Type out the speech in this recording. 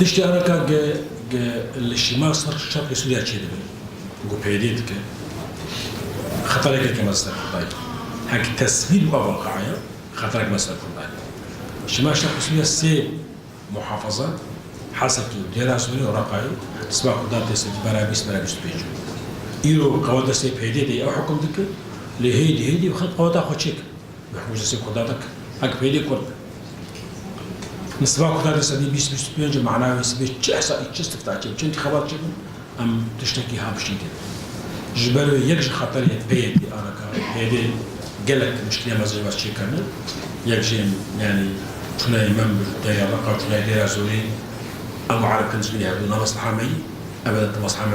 تشتي أنا كا الشمال صار شرق سوريا كذا جو بيديت ك خطرك كما استقبال هك تسهيل وواقعية خطرك ما استقبال الشمال شرق سوريا سي محافظات حسب ديرا سوريا ورقايو تسمع قدام تسجل برابيس بيجو إيرو قواعد سي بيديت أو حكم دك لهيدي وخد قواعد أخوتشيك بحوجة سي قدامك هك بيديت كورد نسبة كذا سبي بيس بينج معناه سبي تشاسا تشستفتاچ چنتي خبر چن ام تشتكي هابشيد جبل يكج خطر بيدي انا هيدي قالك مشكله مازال باش كان يكج يعني تنا امام دايره قالت لا دايره زوري ابو عرب كنزلي هذو ناس حامي ابدا ناس حامي